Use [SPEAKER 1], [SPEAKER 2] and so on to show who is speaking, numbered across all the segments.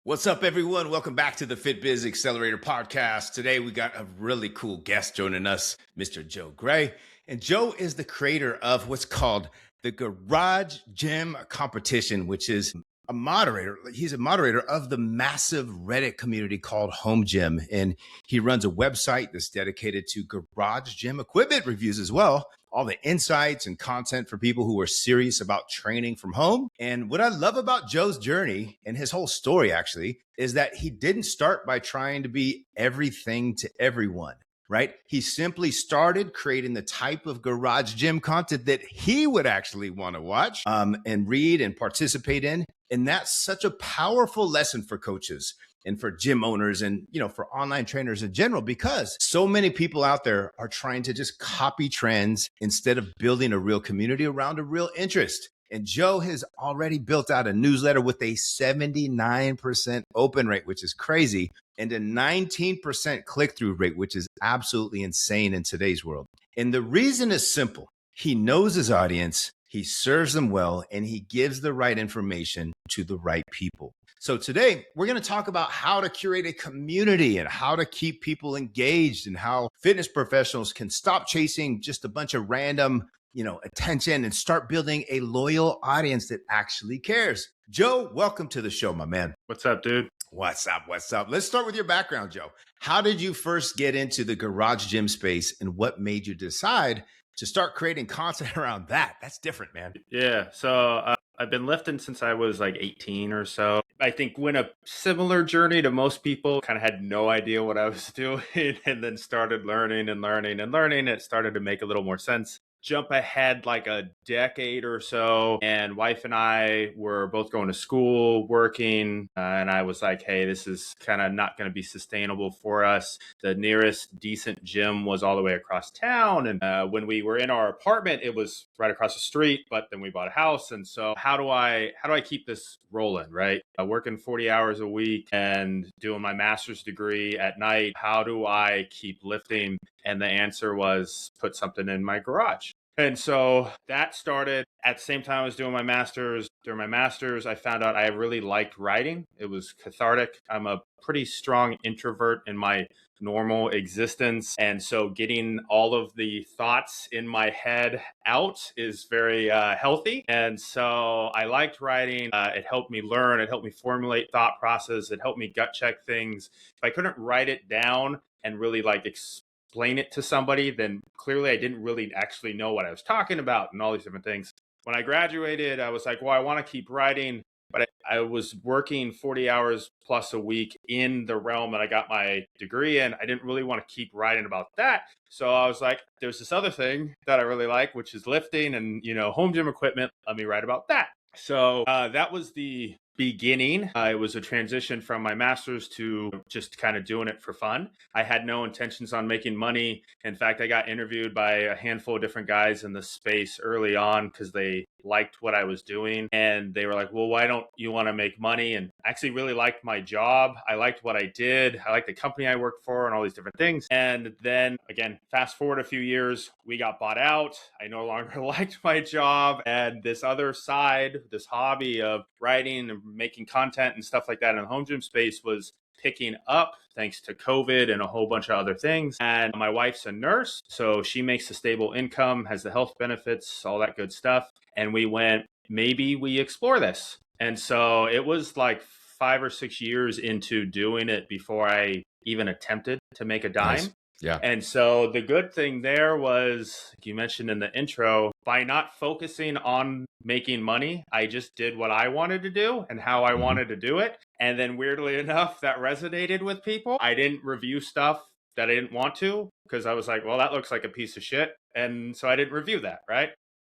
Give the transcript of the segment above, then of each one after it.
[SPEAKER 1] What's up, everyone? Welcome back to the FitBiz Accelerator Podcast. Today, we got a really cool guest joining us, Mr. Joe Gray. And Joe is the creator of what's called the Garage Gym Competition, which is a moderator. He's a moderator of the massive Reddit community called Home Gym. And he runs a website that's dedicated to garage gym equipment reviews as well. All the insights and content for people who are serious about training from home. And what I love about Joe's journey and his whole story actually is that he didn't start by trying to be everything to everyone, right? He simply started creating the type of garage gym content that he would actually want to watch and read and participate in. And that's such a powerful lesson for coaches and for gym owners and, for online trainers in general, because so many people out there are trying to just copy trends instead of building a real community around a real interest. And Joe has already built out a newsletter with a 79% open rate, which is crazy, and a 19% click-through rate, which is absolutely insane in today's world. And the reason is simple. He knows his audience, he serves them well, and he gives the right information to the right people. So today, we're going to talk about how to curate a community and how to keep people engaged and how fitness professionals can stop chasing just a bunch of random, attention and start building a loyal audience that actually cares. Joe, welcome to the show, my man.
[SPEAKER 2] What's up, dude?
[SPEAKER 1] What's up? Let's start with your background, Joe. How did you first get into the garage gym space and what made you decide to start creating content around that? That's different, man.
[SPEAKER 2] Yeah. So I've been lifting since I was like 18 or so. I think went a similar journey to most people, kind of had no idea what I was doing and then started learning. It started to make a little more sense. Jump ahead like a decade or so, and wife and I were both going to school, working, and I was like, hey, this is kind of not going to be sustainable for us. The nearest decent gym was all the way across town, and when we were in our apartment, it was right across the street, but then we bought a house, and so how do I keep this rolling, right? Working 40 hours a week and doing my master's degree at night, how do I keep lifting? And the answer was put something in my garage. And so that started at the same time I was doing my master's. During my master's, I found out I really liked writing. It was cathartic. I'm a pretty strong introvert in my normal existence. And so getting all of the thoughts in my head out is very healthy. And so I liked writing. It helped me learn. It helped me formulate thought process. It helped me gut check things. If I couldn't write it down and really explain it to somebody, then clearly I didn't really actually know what I was talking about and all these different things. When I graduated, I was like, well, I want to keep writing, but I was working 40 hours plus a week in the realm that I got my degree in. I didn't really want to keep writing about that. So I was like, there's this other thing that I really like, which is lifting and, home gym equipment. Let me write about that. So that was the beginning. It was a transition from my master's to just kind of doing it for fun. I had no intentions on making money. In fact, I got interviewed by a handful of different guys in the space early on because they liked what I was doing. And they were like, well, why don't you want to make money? And I actually really liked my job. I liked what I did. I liked the company I worked for and all these different things. And then again, fast forward a few years, we got bought out. I no longer liked my job. And this other side, this hobby of writing and making content and stuff like that in the home gym space was picking up thanks to COVID and a whole bunch of other things. And my wife's a nurse, so she makes a stable income, has the health benefits, all that good stuff. And we went, maybe we explore this. And so it was like 5 or 6 years into doing it before I even attempted to make a dime.
[SPEAKER 1] Nice. Yeah.
[SPEAKER 2] And so the good thing there was, like you mentioned in the intro, by not focusing on making money, I just did what I wanted to do and how I wanted to do it. And then weirdly enough, that resonated with people. I didn't review stuff that I didn't want to because I was like, well, that looks like a piece of shit. And so I didn't review that, right?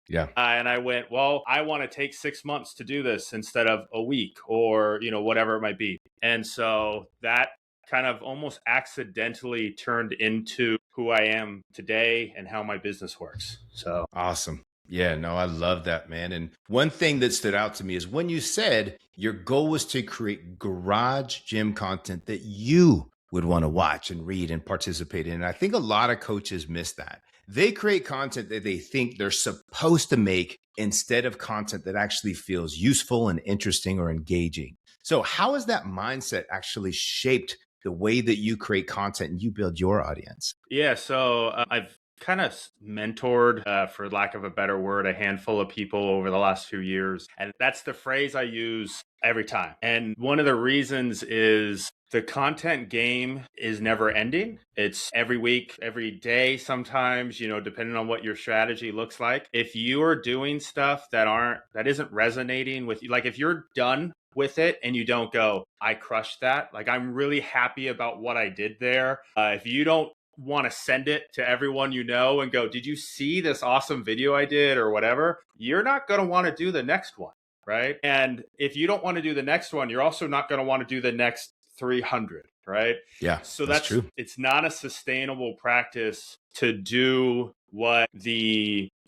[SPEAKER 1] Yeah.
[SPEAKER 2] And I went, well, I want to take 6 months to do this instead of a week or, whatever it might be. And so that kind of almost accidentally turned into who I am today and how my business works. So
[SPEAKER 1] awesome. Yeah, no, I love that, man. And one thing that stood out to me is when you said your goal was to create garage gym content that you would want to watch and read and participate in. And I think a lot of coaches miss that. They create content that they think they're supposed to make instead of content that actually feels useful and interesting or engaging. So how has that mindset actually shaped the way that you create content and you build your audience?
[SPEAKER 2] Yeah, so I've kind of mentored, for lack of a better word, a handful of people over the last few years. And that's the phrase I use every time. And one of the reasons is the content game is never ending. It's every week, every day, sometimes, depending on what your strategy looks like. If you are doing stuff that isn't resonating with you, like if you're done with it and you don't go, I crushed that. Like, I'm really happy about what I did there. If you don't want to send it to everyone you know and go, did you see this awesome video I did or whatever? You're not going to want to do the next one, right? And if you don't want to do the next one, you're also not going to want to do the next 300, right?
[SPEAKER 1] Yeah,
[SPEAKER 2] So
[SPEAKER 1] that's true.
[SPEAKER 2] it's not a sustainable practice to do what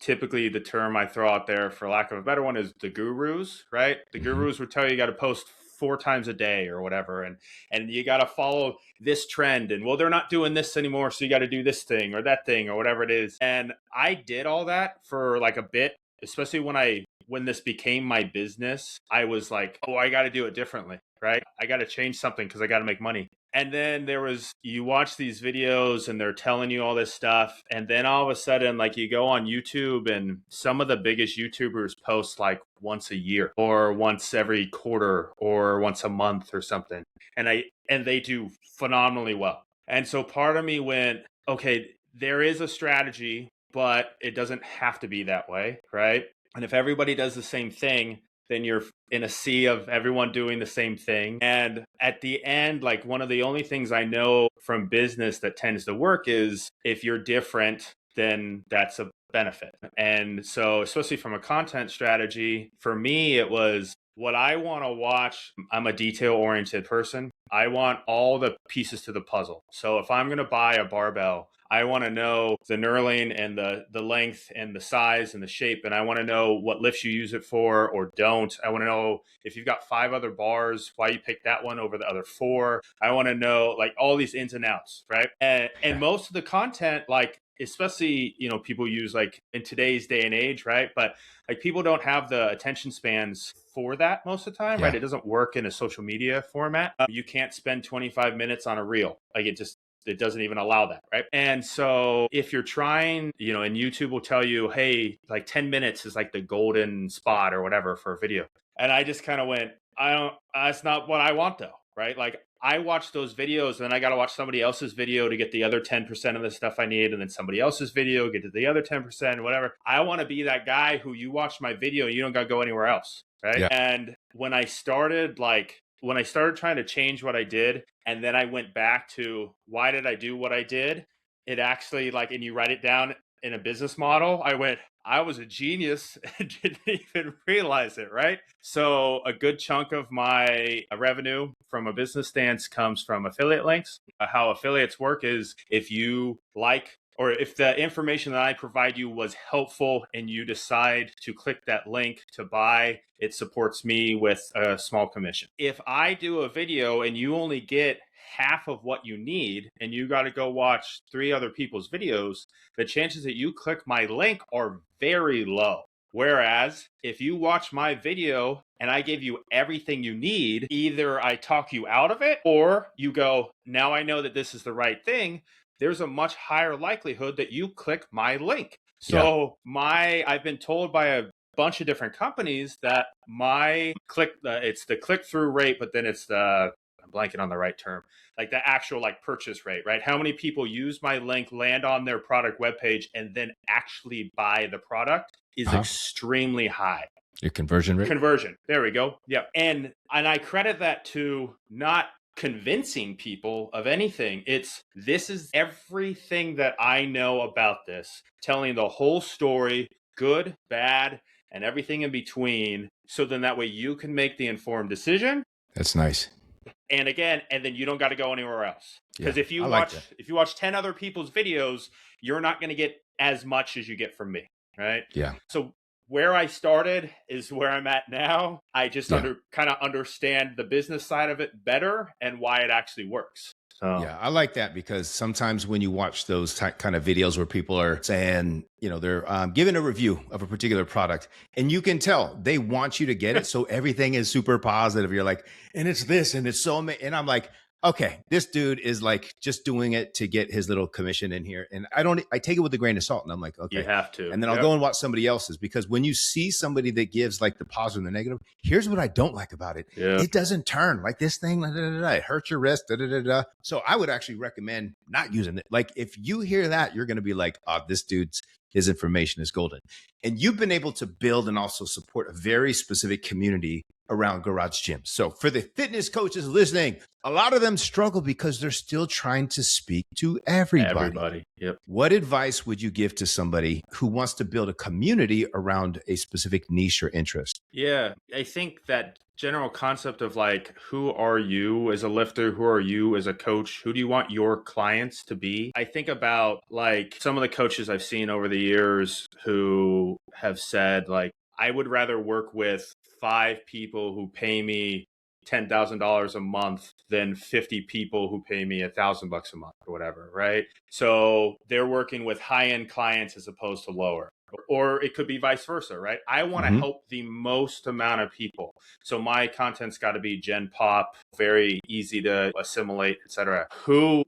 [SPEAKER 2] typically the term I throw out there, for lack of a better one, is the gurus, right? The gurus would tell you got to post 4 times a day or whatever, and you got to follow this trend, and well, they're not doing this anymore, so you got to do this thing or that thing or whatever it is. And I did all that for like a bit, especially when this became my business. I was like, oh, I got to do it differently, right? I got to change something because I got to make money. And then you watch these videos and they're telling you all this stuff. And then all of a sudden, like, you go on YouTube and some of the biggest YouTubers post like once a year or once every quarter or once a month or something. And they do phenomenally well. And so part of me went, okay, there is a strategy, but it doesn't have to be that way, right? And if everybody does the same thing, then you're in a sea of everyone doing the same thing. And at the end, like, one of the only things I know from business that tends to work is if you're different, then that's a benefit. And so, especially from a content strategy, for me, it was what I want to watch. I'm a detail-oriented person. I want all the pieces to the puzzle. So if I'm going to buy a barbell, I want to know the knurling and the length and the size and the shape. And I want to know what lifts you use it for or don't. I want to know if you've got 5 other bars, why you picked that one over the other 4. I want to know, like, all these ins and outs, right? And most of the content, like, especially, people use, like, in today's day and age, right? But like, people don't have the attention spans for that most of the time, right? It doesn't work in a social media format. You can't spend 25 minutes on a reel. Like, it doesn't even allow that, right? And so if you're trying, and YouTube will tell you, hey, like 10 minutes is like the golden spot or whatever for a video. And I just kind of went, that's not what I want though, right? Like, I watch those videos and then I got to watch somebody else's video to get the other 10% of the stuff I need. And then somebody else's video, get to the other 10%, whatever. I want to be that guy who you watch my video, you don't got to go anywhere else, right? Yeah. And when I started trying to change what I did, and then I went back to why did I do what I did, it actually, like, and you write it down in a business model, I was a genius and didn't even realize it, right? So a good chunk of my revenue from a business stance comes from affiliate links. How affiliates work is if you like, or if the information that I provide you was helpful and you decide to click that link to buy, it supports me with a small commission. If I do a video and you only get half of what you need and you got to go watch 3 other people's videos, the chances that you click my link are very low. Whereas if you watch my video and I give you everything you need, either I talk you out of it or you go, now I know that this is the right thing, there's a much higher likelihood that you click my link. So I've been told by a bunch of different companies that my it's the click-through rate, but then it's I'm blanking on the right term, like the actual, like, purchase rate, right? How many people use my link, land on their product webpage, and then actually buy the product is extremely high.
[SPEAKER 1] Your conversion rate?
[SPEAKER 2] Conversion. There we go. Yeah. And I credit that to not convincing people of anything. This is everything that I know about this, telling the whole story, good, bad, and everything in between. So then that way you can make the informed decision.
[SPEAKER 1] That's nice.
[SPEAKER 2] And then you don't got to go anywhere else. Because if you
[SPEAKER 1] like
[SPEAKER 2] watch 10 other people's videos, you're not going to get as much as you get from me, right?
[SPEAKER 1] Yeah.
[SPEAKER 2] So where I started is where I'm at now. I just kind of understand the business side of it better and why it actually works. So
[SPEAKER 1] Yeah, I like that because sometimes when you watch those kind of videos where people are saying, they're giving a review of a particular product and you can tell they want you to get it. So everything is super positive. You're like, and it's this and it's so amazing. And I'm like, okay, this dude is like just doing it to get his little commission in here. And I take it with a grain of salt and I'm like,
[SPEAKER 2] you
[SPEAKER 1] okay.
[SPEAKER 2] have to.
[SPEAKER 1] And then I'll go and watch somebody else's because when you see somebody that gives like the positive and the negative, here's what I don't like about it.
[SPEAKER 2] Yeah.
[SPEAKER 1] It doesn't turn like this thing. It hurts your wrist. So I would actually recommend not using it. Like if you hear that, you're going to be like, oh, his information is golden. And you've been able to build and also support a very specific community around garage gyms. So for the fitness coaches listening, a lot of them struggle because they're still trying to speak to everybody.
[SPEAKER 2] Yep.
[SPEAKER 1] What advice would you give to somebody who wants to build a community around a specific niche or interest?
[SPEAKER 2] Yeah, I think that general concept of like, who are you as a lifter? Who are you as a coach? Who do you want your clients to be? I think about like some of the coaches I've seen over the years who have said like, I would rather work with 5 people who pay me $10,000 a month than 50 people who pay me $1,000 a month or whatever, right? So they're working with high-end clients as opposed to lower. Or it could be vice versa, right? I want to help the most amount of people. So my content's got to be gen pop, very easy to assimilate, etc.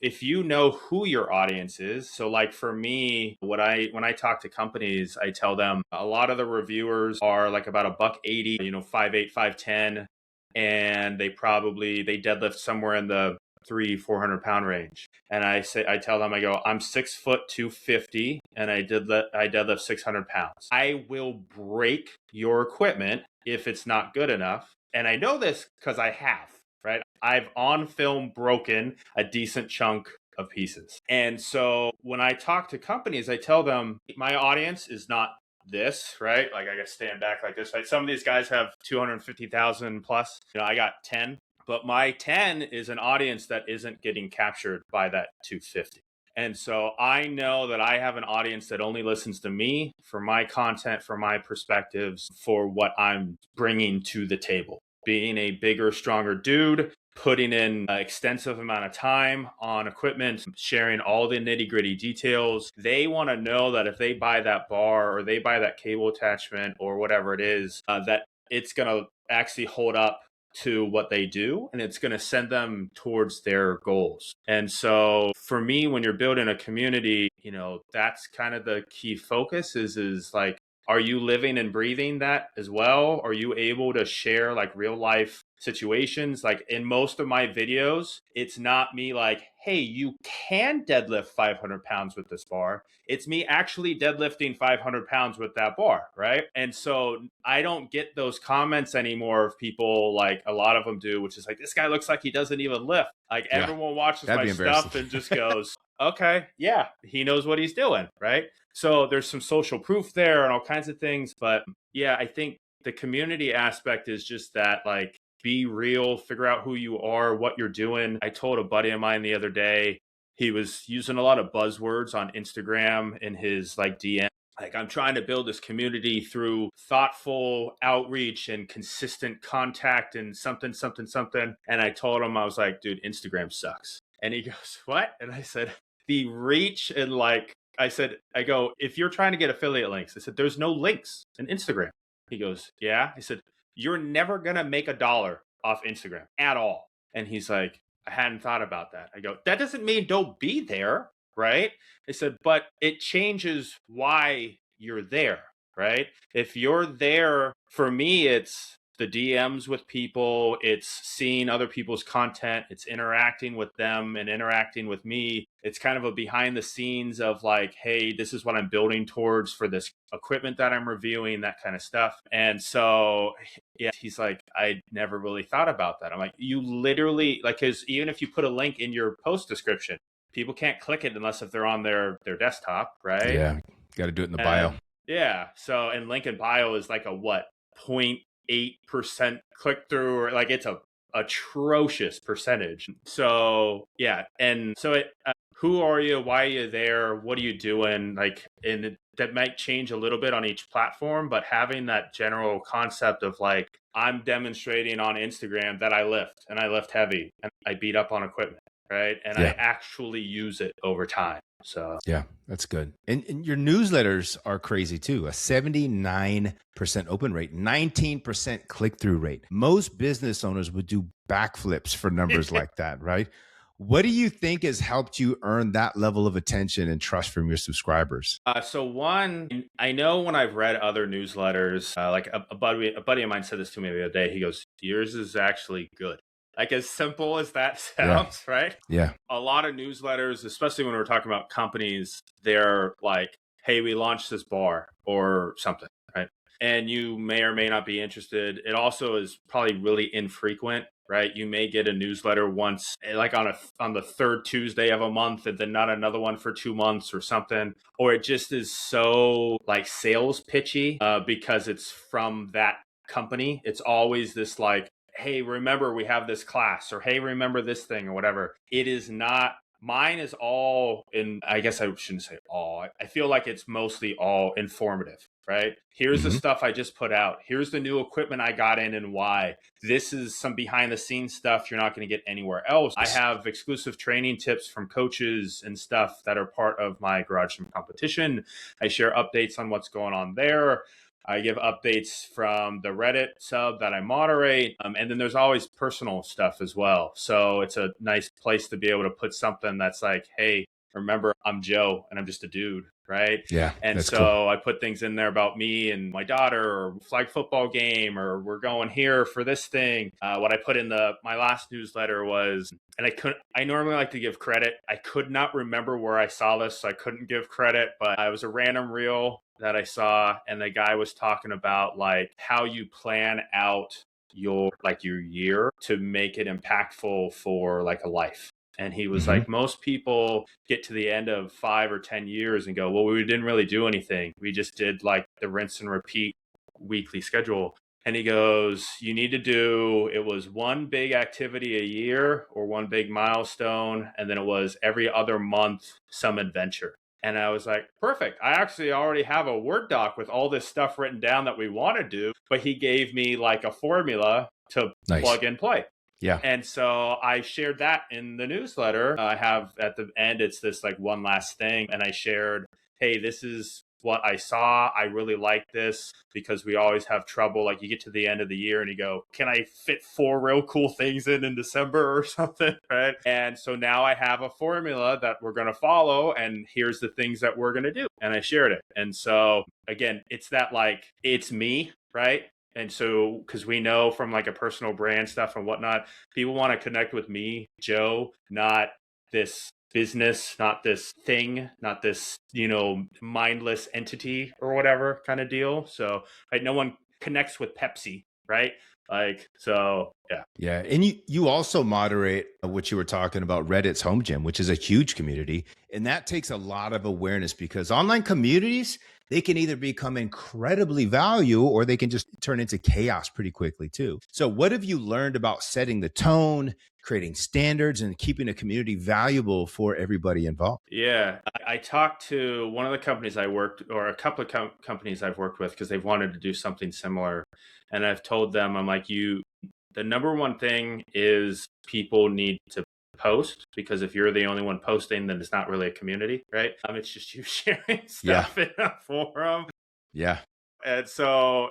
[SPEAKER 2] If you know who your audience is, so like for me, when I talk to companies, I tell them a lot of the reviewers are like about $180, 5'8", 5'10", and they deadlift somewhere in the 300-400 pound range. And I tell them, I go, I'm 6 foot 250 and I deadlift 600 pounds. I will break your equipment if it's not good enough. And I know this because I have, right? I've on film broken a decent chunk of pieces. And so when I talk to companies, I tell them my audience is not this, right? Like I got to stand back like this, right? Some of these guys have 250,000 plus. I got 10. But my 10 is an audience that isn't getting captured by that 250. And so I know that I have an audience that only listens to me for my content, for my perspectives, for what I'm bringing to the table. Being a bigger, stronger dude, putting in an extensive amount of time on equipment, sharing all the nitty-gritty details. They want to know that if they buy that bar or they buy that cable attachment or whatever it is, that it's going to actually hold up to what they do, and it's going to send them towards their goals. And so for me, when you're building a community, that's kind of the key focus is like, are you living and breathing that as well? Are you able to share like real life situations? Like in most of my videos, it's not me like, hey, you can deadlift 500 pounds with this bar. It's me actually deadlifting 500 pounds with that bar, right? And so I don't get those comments anymore of people like a lot of them do, which is like, this guy looks like he doesn't even lift. Like everyone watches my stuff and just goes, okay, yeah, he knows what he's doing, right? So there's some social proof there and all kinds of things. But yeah, I think the community aspect is just that, like, be real, figure out who you are, what you're doing. I told a buddy of mine the other day, he was using a lot of buzzwords on Instagram in his like DM. Like, I'm trying to build this community through thoughtful outreach and consistent contact and something. And I told him, I was like, dude, Instagram sucks. And he goes, what? And I said, the reach and like, I go, if you're trying to get affiliate links, I said, there's no links in Instagram. He goes, yeah. I said, you're never going to make $1 off Instagram at all. And he's like, I hadn't thought about that. I go, that doesn't mean don't be there, right? I said, but it changes why you're there, right? If you're there, for me, it's the DMs with people, it's seeing other people's content, it's interacting with them and interacting with me. It's kind of a behind the scenes of like, hey, this is what I'm building towards for this equipment that I'm reviewing, that kind of stuff. And so, yeah, he's like, I never really thought about that. I'm like, you literally, like, because even if you put a link in your post description, people can't click it unless if they're on their desktop, right?
[SPEAKER 1] Yeah, got to do it in the bio.
[SPEAKER 2] Yeah. So, and link in bio is like a what? 0.8% click through, or like it's a atrocious percentage. So yeah, and so who are you? Why are you there? What are you doing? Like, and that might change a little bit on each platform, but having that general concept of like, I'm demonstrating on Instagram that I lift and I lift heavy and I beat up on equipment. right? And I
[SPEAKER 1] Yeah.
[SPEAKER 2] actually use it over time. So
[SPEAKER 1] Yeah, that's good. And your newsletters are crazy too. A 79% open rate, 19% click-through rate. Most business owners would do backflips for numbers like that, right? What do you think has helped you earn that level of attention and trust from your subscribers?
[SPEAKER 2] So one, I know when I've read other newsletters, like a buddy of mine said this to me the other day. He goes, "Yours is actually good." Like as simple as that
[SPEAKER 1] Yeah.
[SPEAKER 2] sounds, right?
[SPEAKER 1] Yeah.
[SPEAKER 2] A lot of newsletters, especially when we're talking about companies, they're like, "Hey, we launched this bar or something," right? And you may or may not be interested. It also is probably really infrequent, right? You may get a newsletter once, like on the third Tuesday of a month, and then not another one for 2 months or something. Or it just is so like sales pitchy because it's from that company. It's always this like, hey, remember we have this class, or hey, remember this thing, or whatever. It is not. Mine is all in, I guess I shouldn't say all. I feel like it's mostly all informative, right? Here's the stuff I just put out. Here's the new equipment I got in and why. This is some behind the scenes stuff you're not going to get anywhere else. I have exclusive training tips from coaches and stuff that are part of my Garage Gym competition. I share updates on what's going on there. I give updates from the Reddit sub that I moderate. And then there's always personal stuff as well. So it's a nice place to be able to put something that's like, hey, remember, I'm Joe and I'm just a dude, right?
[SPEAKER 1] Yeah.
[SPEAKER 2] And so
[SPEAKER 1] cool.
[SPEAKER 2] I put things in there about me and my daughter, or flag football game, or we're going here for this thing. What I put in my last newsletter was, and I normally like to give credit. I could not remember where I saw this, so I couldn't give credit, but it was a random reel that I saw, and the guy was talking about like how you plan out your year to make it impactful for like a life. And he was like, most people get to the end of 5 or 10 years and go, well, we didn't really do anything. We just did like the rinse and repeat weekly schedule. And he goes, you need to do, it was one big activity a year or one big milestone. And then it was every other month, some adventure. And I was like, perfect. I actually already have a Word doc with all this stuff written down that we want to do. But he gave me like a formula to plug and play.
[SPEAKER 1] Yeah.
[SPEAKER 2] And so I shared that in the newsletter. I have at the end, it's this like one last thing. And I shared, hey, this is what I saw. I really like this because we always have trouble. Like you get to the end of the year and you go, can I fit 4 real cool things in December or something? Right. And so now I have a formula that we're going to follow. And here's the things that we're going to do. And I shared it. And so again, it's that like, it's me, right? And so, because we know from like a personal brand stuff and whatnot, people want to connect with me, Joe, not this business, not this thing, not this, mindless entity or whatever kind of deal. So right, no one connects with Pepsi, right? Like, so yeah.
[SPEAKER 1] Yeah. And you also moderate what you were talking about, Reddit's Home Gym, which is a huge community. And that takes a lot of awareness because online communities, they can either become incredibly valuable or they can just turn into chaos pretty quickly too. So what have you learned about setting the tone, creating standards, and keeping a community valuable for everybody involved?
[SPEAKER 2] Yeah. I talked to one of the companies I worked, or a couple of companies I've worked with, because they've wanted to do something similar. And I've told them, I'm like, the number one thing is people need to post, because if you're the only one posting, then it's not really a community, right? It's just you sharing stuff in a forum.
[SPEAKER 1] Yeah.
[SPEAKER 2] And so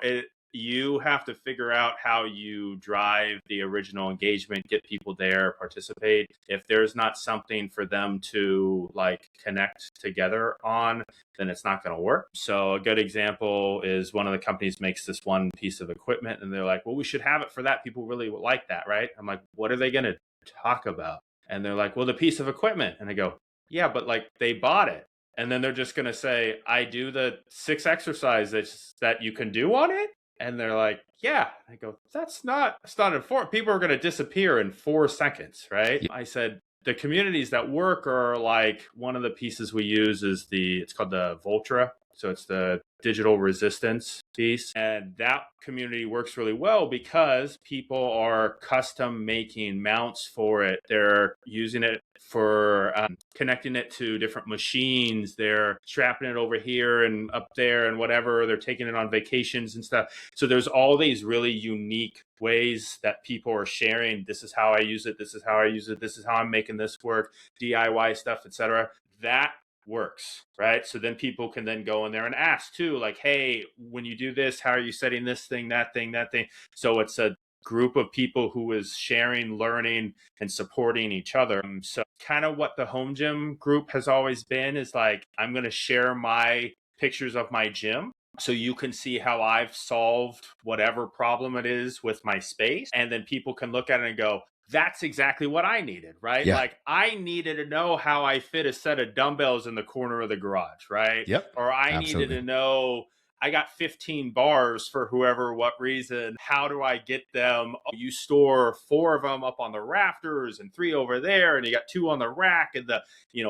[SPEAKER 2] you have to figure out how you drive the original engagement, get people there, participate. If there's not something for them to like connect together on, then it's not going to work. So a good example is one of the companies makes this one piece of equipment and they're like, well, we should have it for that. People really like that, right? I'm like, what are they going to talk about? And they're like, well, the piece of equipment. And I go, yeah, but like they bought it. And then they're just going to say, I do the 6 exercises that you can do on it. And they're like, yeah. I go, that's not important. People are going to disappear in 4 seconds, right? Yeah. I said, the communities that work are like, one of the pieces we use is it's called the Voltra. So it's the digital resistance piece. And that community works really well because people are custom making mounts for it. They're using it for connecting it to different machines. They're strapping it over here and up there and whatever. They're taking it on vacations and stuff. So there's all these really unique ways that people are sharing. This is how I use it. This is how I use it. This is how I'm making this work. DIY stuff, etc. That works, right? So then people can then go in there and ask too, like, hey, when you do this, how are you setting this thing, that thing, that thing? So it's a group of people who is sharing, learning, and supporting each other. So kind of what the home gym group has always been is like, I'm going to share my pictures of my gym so you can see how I've solved whatever problem it is with my space. And then people can look at it and go, that's exactly what I needed, right?
[SPEAKER 1] Yeah.
[SPEAKER 2] Like I needed to know how I fit a set of dumbbells in the corner of the garage, right?
[SPEAKER 1] Yep.
[SPEAKER 2] Or I
[SPEAKER 1] Absolutely.
[SPEAKER 2] needed to know I got 15 bars for whoever, what reason. How do I get them? You store 4 of them up on the rafters and 3 over there, and you got 2 on the rack and the,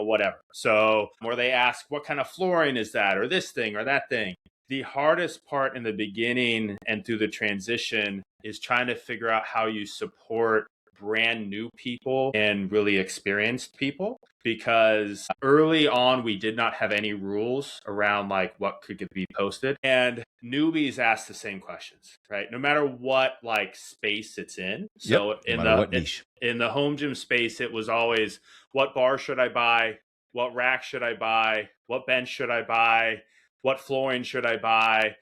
[SPEAKER 2] whatever. So, or they ask, what kind of flooring is that? Or this thing or that thing. The hardest part in the beginning and through the transition is trying to figure out how you support brand new people and really experienced people, because early on we did not have any rules around like what could be posted, and newbies ask the same questions, right? No matter what like space it's in. So
[SPEAKER 1] no matter what niche.
[SPEAKER 2] In the home gym space, it was always, what bar should I buy? What rack should I buy? What bench should I buy? What flooring should I buy?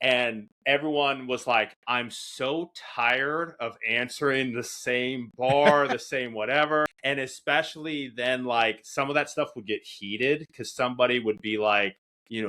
[SPEAKER 2] And everyone was like, I'm so tired of answering the same bar, the same whatever. And especially then, like, some of that stuff would get heated because somebody would be like,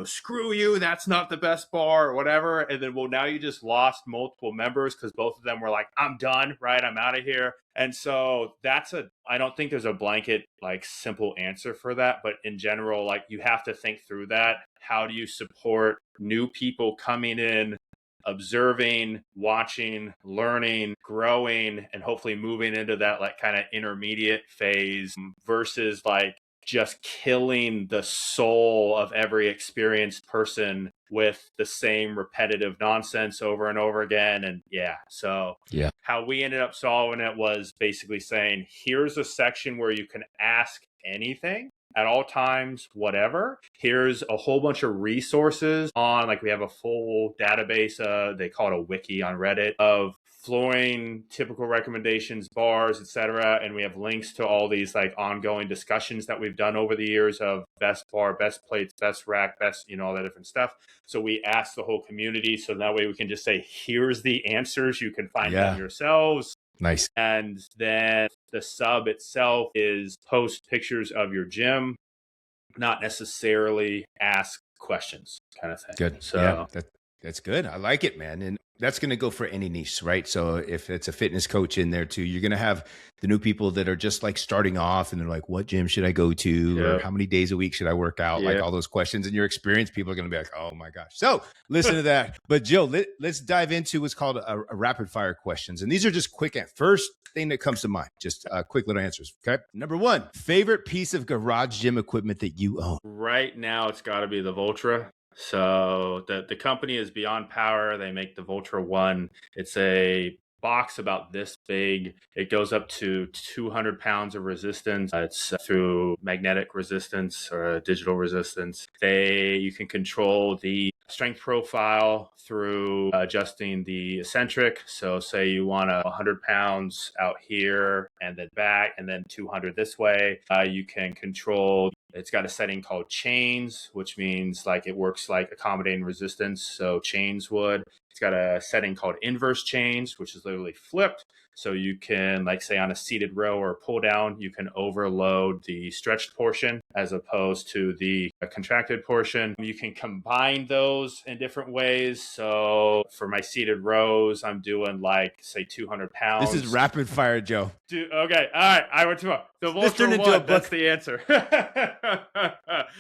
[SPEAKER 2] screw you, that's not the best bar or whatever. And then, well, now you just lost multiple members because both of them were like, I'm done, right? I'm out of here. And so I don't think there's a blanket, like, simple answer for that. But in general, like, you have to think through that. How do you support new people coming in, observing, watching, learning, growing, and hopefully moving into that like kind of intermediate phase versus like just killing the soul of every experienced person with the same repetitive nonsense over and over again. And so how we ended up solving it was basically saying, here's a section where you can ask anything at all times, whatever. Here's a whole bunch of resources on, like, we have a full database, they call it a wiki on Reddit, of flooring, typical recommendations, bars, etc. And we have links to all these like ongoing discussions that we've done over the years of best bar, best plates, best rack, best, all that different stuff. So we ask the whole community. So that way we can just say, here's the answers. You can find them yourselves.
[SPEAKER 1] Nice.
[SPEAKER 2] And then the sub itself is post pictures of your gym, not necessarily ask questions kind of thing.
[SPEAKER 1] Good. So that's good. I like it, man. And that's going to go for any niche, right? So if it's a fitness coach in there too, you're going to have the new people that are just like starting off and they're like, what gym should I go to? Or how many days a week should I work out? Like all those questions. And your experienced people are going to be like, oh my gosh. So listen to that. But Joe, let's dive into what's called a rapid fire questions. And these are just quick. First thing that comes to mind, just quick little answers. Okay. Number 1, favorite piece of garage gym equipment that you own?
[SPEAKER 2] Right now, it's got to be the Voltra. So the company is Beyond Power. They make the Voltra 1. It's a box about this big. It goes up to 200 pounds of resistance. It's through magnetic resistance or digital resistance. You can control the strength profile through adjusting the eccentric. So say you want 100 pounds out here and then back and then 200 this way. You can control. It's got a setting called chains, which means like it works like accommodating resistance. So chains would. It's got a setting called inverse chains, which is literally flipped. So you can, like, say on a seated row or pull down, you can overload the stretched portion as opposed to the contracted portion. You can combine those in different ways. So for my seated rows, I'm doing like, say, 200 pounds.
[SPEAKER 1] This is rapid fire, Joe.
[SPEAKER 2] Okay. All right. I went too far. The Voltra 1, that's the answer.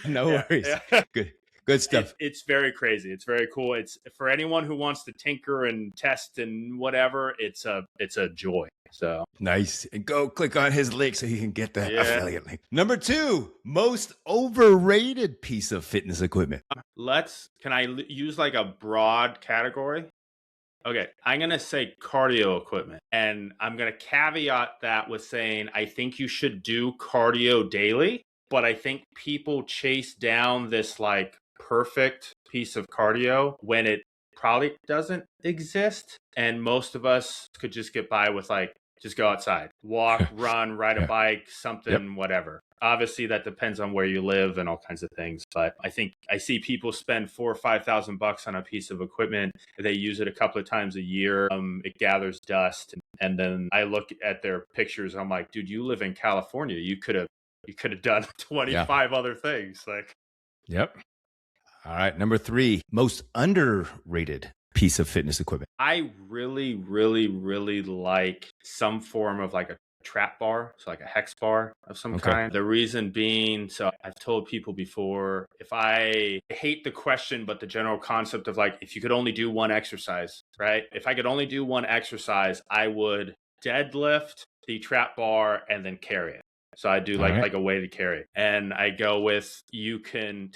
[SPEAKER 1] No worries. Good. Good stuff.
[SPEAKER 2] It's very crazy. It's very cool. It's for anyone who wants to tinker and test and whatever. It's a joy. So
[SPEAKER 1] nice. And go click on his link so he can get the affiliate link. Number 2, most overrated piece of fitness equipment.
[SPEAKER 2] Can I use like a broad category? Okay, I'm going to say cardio equipment. And I'm going to caveat that with saying I think you should do cardio daily, but I think people chase down this like perfect piece of cardio when it probably doesn't exist. And most of us could just get by with like, just go outside, walk, run, ride a bike, something, whatever. Obviously, that depends on where you live and all kinds of things. But I think I see people spend $4,000 or $5,000 on a piece of equipment. They use it a couple of times a year. It gathers dust, and then I look at their pictures. I'm like, dude, you live in California. You could have done 25 other things. Like,
[SPEAKER 1] yep. All right, number 3, most underrated piece of fitness equipment.
[SPEAKER 2] I really, really, really like some form of like a trap bar, so like a hex bar of some kind. The reason being, so I've told people before, if I hate the question, but the general concept of like, if you could only do one exercise, right? If I could only do one exercise, I would deadlift the trap bar and then carry it. So I do like a weighted carry, and I go with, you can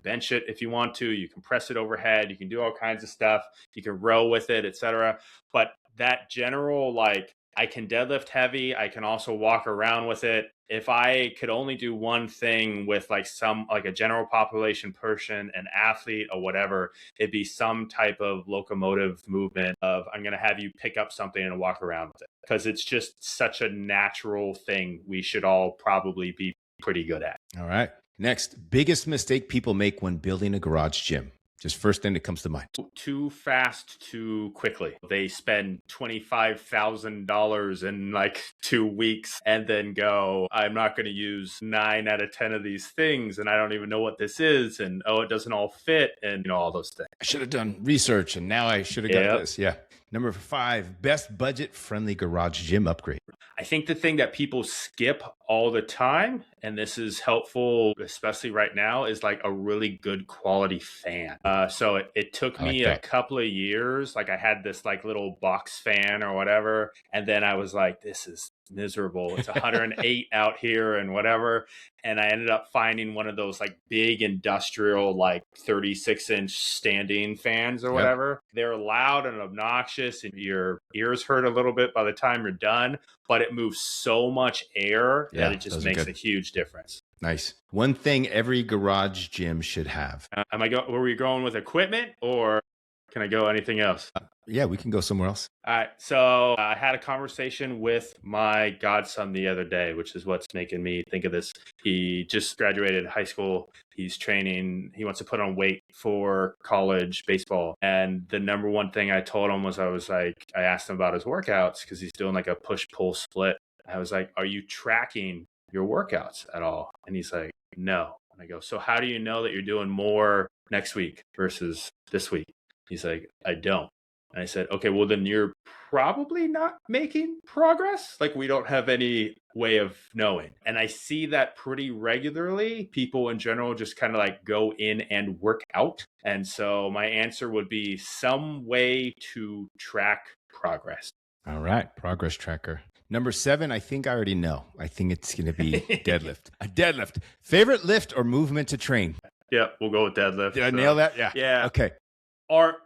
[SPEAKER 2] bench it if you want to, you can press it overhead, you can do all kinds of stuff, you can row with it, etc. But that general, like, I can deadlift heavy, I can also walk around with it. If I could only do one thing with like a general population person, an athlete or whatever, it'd be some type of locomotive movement of, I'm going to have you pick up something and walk around with it. Because it's just such a natural thing we should all probably be pretty good at.
[SPEAKER 1] All right. Next, biggest mistake people make when building a garage gym. Just first thing that comes to mind.
[SPEAKER 2] Too fast, too quickly. They spend $25,000 in like 2 weeks and then go, I'm not going to use 9 out of 10 of these things. And I don't even know what this is. And it doesn't all fit. And all those things.
[SPEAKER 1] I should have done research and now I should have got this. Yeah. Number 5, best budget friendly garage gym upgrade.
[SPEAKER 2] I think the thing that people skip all the time, and this is helpful, especially right now, is like a really good quality fan. So it took me a couple of years. Like I had this like little box fan or whatever. And then I was like, this is miserable. It's 108 out here and whatever. And I ended up finding one of those like big industrial, like 36-inch standing fans or whatever. They're loud and obnoxious and your ears hurt a little bit by the time you're done, but it moves so much air that it just makes a huge difference.
[SPEAKER 1] Nice. One thing every garage gym should have.
[SPEAKER 2] Were we going with equipment or can I go anything else?
[SPEAKER 1] Yeah, we can go somewhere else.
[SPEAKER 2] All right. So I had a conversation with my godson the other day, which is what's making me think of this. He just graduated high school. He's training. He wants to put on weight for college baseball. And the number one thing I told him was, I asked him about his workouts because he's doing like a push-pull split. I was like, are you tracking your workouts at all? And he's like, no. And I go, so how do you know that you're doing more next week versus this week? He's like, I don't. And I said, okay, well, then you're probably not making progress. Like we don't have any way of knowing. And I see that pretty regularly. People in general just kind of like go in and work out. And so my answer would be some way to track progress.
[SPEAKER 1] All right. Progress tracker. Number 7, I think I already know. I think it's going to be deadlift. A deadlift. Favorite lift or movement to train?
[SPEAKER 2] Yeah, we'll go with deadlift.
[SPEAKER 1] Did I nail that? Yeah.
[SPEAKER 2] Yeah.
[SPEAKER 1] Okay.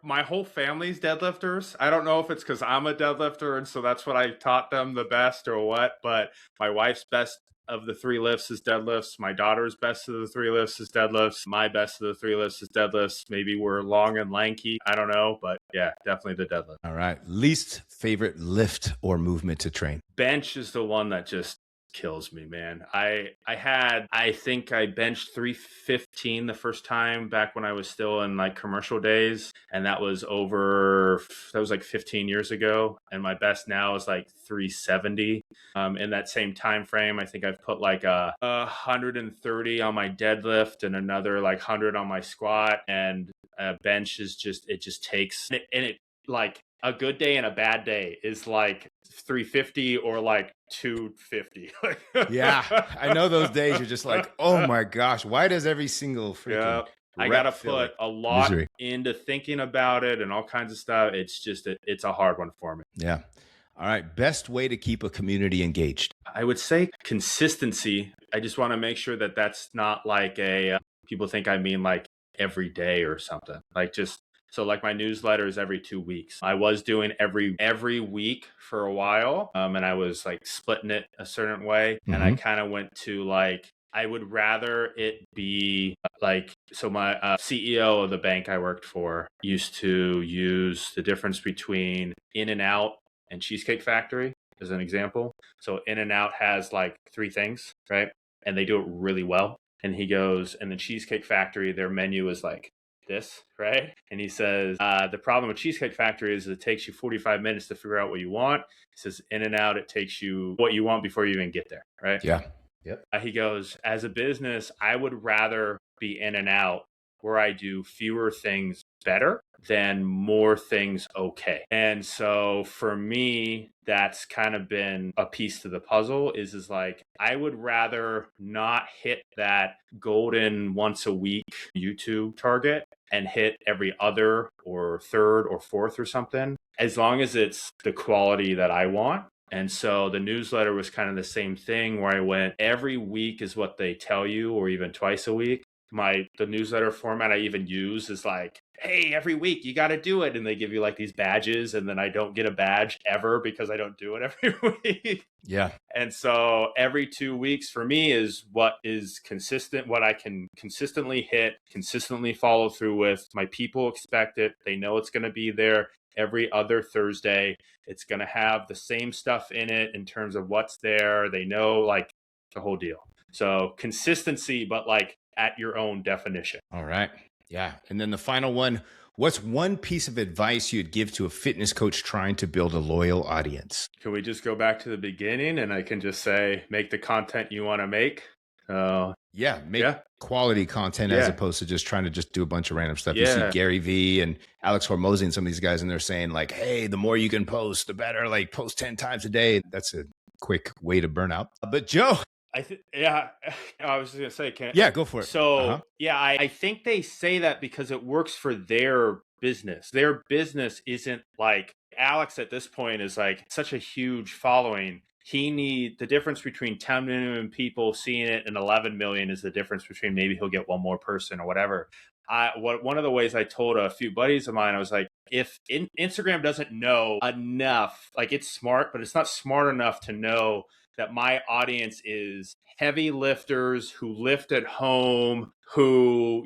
[SPEAKER 2] My whole family's deadlifters. I don't know if it's because I'm a deadlifter and so that's what I taught them the best or what, but my wife's best of the 3 lifts is deadlifts. My daughter's best of the 3 lifts is deadlifts. My best of the 3 lifts is deadlifts. Maybe we're long and lanky. I don't know, but yeah, definitely the deadlift.
[SPEAKER 1] All right. Least favorite lift or movement to train?
[SPEAKER 2] Bench is the one that just kills me, man. I think I benched 315 the first time back when I was still in like commercial days, and that was like 15 years ago, and my best now is like 370. In that same time frame, I think I've put like a 130 on my deadlift and another like 100 on my squat, and bench is just takes and it like a good day and a bad day is like 350 or like 250.
[SPEAKER 1] Yeah, I know those days you're just like, oh my gosh, why does every single freaking
[SPEAKER 2] I got to
[SPEAKER 1] Rep filling.
[SPEAKER 2] put a lot
[SPEAKER 1] Misery.
[SPEAKER 2] into thinking about it and all kinds of stuff. It's just, it's a hard one for me.
[SPEAKER 1] Yeah. All right. Best way to keep a community engaged.
[SPEAKER 2] I would say consistency. I just want to make sure that that's not like people think I mean like every day or something. Like just, so like my newsletter is every 2 weeks. I was doing every week for a while. And I was like splitting it a certain way. And I kind of went to like, I would rather it be like, so my CEO of the bank I worked for used to use the difference between In-N-Out and Cheesecake Factory as an example. So In-N-Out has like 3 things, right? And they do it really well. And he goes, and the Cheesecake Factory, their menu is like this, right? And he says, the problem with Cheesecake Factory is it takes you 45 minutes to figure out what you want. He says, In-N-Out, it takes you what you want before you even get there, right?
[SPEAKER 1] Yeah. Yep.
[SPEAKER 2] He goes, as a business, I would rather be In-N-Out where I do fewer things better than more things okay. And so for me, that's kind of been a piece to the puzzle is like, I would rather not hit that golden once a week YouTube target and hit every other or third or fourth or something, as long as it's the quality that I want. And so the newsletter was kind of the same thing where I went every week is what they tell you, or even twice a week. The newsletter format I even use is like, hey, every week you got to do it. And they give you like these badges. And then I don't get a badge ever because I don't do it every week.
[SPEAKER 1] Yeah.
[SPEAKER 2] And so every 2 weeks for me is what is consistent, what I can consistently hit, consistently follow through with. My people expect it. They know it's going to be there every other Thursday. It's going to have the same stuff in it in terms of what's there. They know like the whole deal. So consistency, but like at your own definition.
[SPEAKER 1] All right. Yeah. And then the final one, what's one piece of advice you'd give to a fitness coach trying to build a loyal audience?
[SPEAKER 2] Can we just go back to the beginning and I can just say, make the content you want to make?
[SPEAKER 1] Make quality content as opposed to just trying to just do a bunch of random stuff. You see Gary Vee and Alex Hormozy and some of these guys, and they're saying like, hey, the more you can post, the better, like post 10 times a day. That's a quick way to burn out. But Joe.
[SPEAKER 2] I was just going to say,
[SPEAKER 1] go for it.
[SPEAKER 2] So, I think they say that because it works for their business. Their business isn't like Alex at this point is like such a huge following. The difference between 10 million people seeing it and 11 million is the difference between maybe he'll get one more person or whatever. One of the ways I told a few buddies of mine, I was like, if Instagram doesn't know enough, like it's smart, but it's not smart enough to know that my audience is heavy lifters who lift at home, who,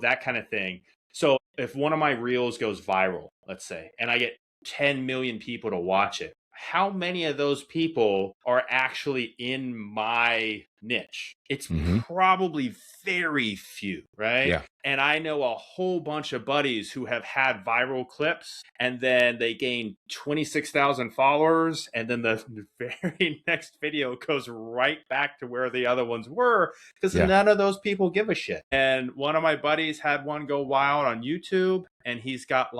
[SPEAKER 2] that kind of thing. So if one of my reels goes viral, let's say, and I get 10 million people to watch it, how many of those people are actually in my niche? It's probably very few, right?
[SPEAKER 1] Yeah.
[SPEAKER 2] And I know a whole bunch of buddies who have had viral clips and then they gain 26,000 followers. And then the very next video goes right back to where the other ones were because none of those people give a shit. And one of my buddies had one go wild on YouTube and he's got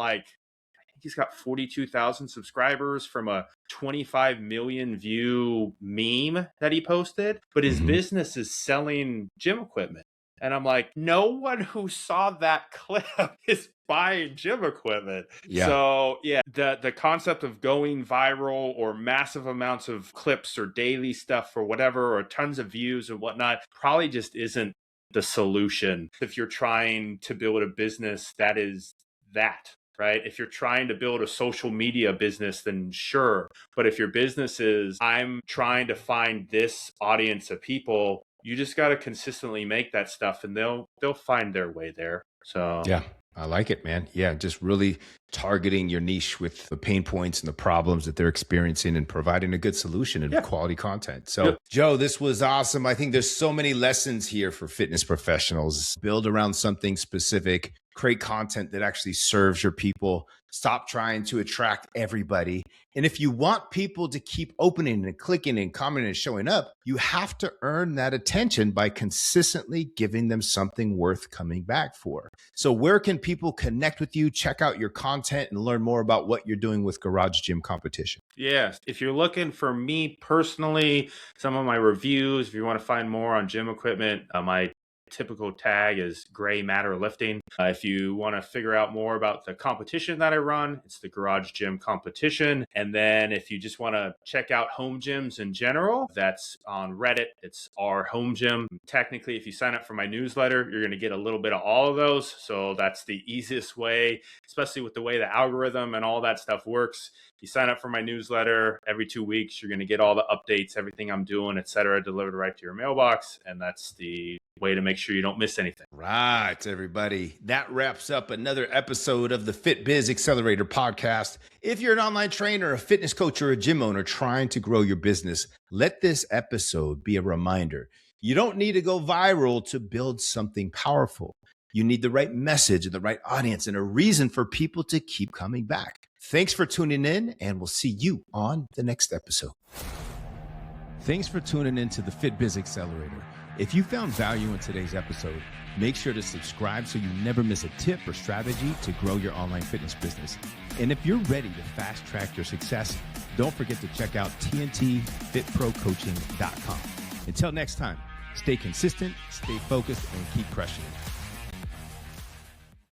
[SPEAKER 2] 42,000 subscribers from a 25 million view meme that he posted, but his business is selling gym equipment. And I'm like, no one who saw that clip is buying gym equipment.
[SPEAKER 1] Yeah.
[SPEAKER 2] So the concept of going viral or massive amounts of clips or daily stuff or whatever, or tons of views and whatnot, probably just isn't the solution if you're trying to build a business that is that. Right? If you're trying to build a social media business, then sure. But if your business is, I'm trying to find this audience of people, you just got to consistently make that stuff and they'll find their way there. So
[SPEAKER 1] yeah, I like it, man. Yeah. Just really targeting your niche with the pain points and the problems that they're experiencing and providing a good solution and quality content. So Joe, this was awesome. I think there's so many lessons here for fitness professionals. Build around something specific, create content that actually serves your people. Stop trying to attract everybody. And if you want people to keep opening and clicking and commenting and showing up, you have to earn that attention by consistently giving them something worth coming back for. So where can people connect with you, check out your content, and learn more about what you're doing with Garage Gym Competition?
[SPEAKER 2] Yes. If you're looking for me personally, some of my reviews, if you want to find more on gym equipment, my typical tag is gray matter lifting. If you want to figure out more about the competition that I run, it's the Garage Gym Competition. And then if you just want to check out home gyms in general, that's on Reddit. It's our home gym. Technically, if you sign up for my newsletter, you're going to get a little bit of all of those. So that's the easiest way, especially with the way the algorithm and all that stuff works. You sign up for my newsletter every 2 weeks, you're going to get all the updates, everything I'm doing, etc., delivered right to your mailbox. And that's the way to make sure you don't miss anything.
[SPEAKER 1] Right, everybody. That wraps up another episode of the FitBiz Accelerator Podcast. If you're an online trainer, a fitness coach, or a gym owner trying to grow your business, let this episode be a reminder. You don't need to go viral to build something powerful. You need the right message and the right audience and a reason for people to keep coming back. Thanks for tuning in, and we'll see you on the next episode. Thanks for tuning in to the FitBiz Accelerator. If you found value in today's episode, make sure to subscribe so you never miss a tip or strategy to grow your online fitness business. And if you're ready to fast track your success, don't forget to check out tntfitprocoaching.com. Until next time, stay consistent, stay focused, and keep crushing it.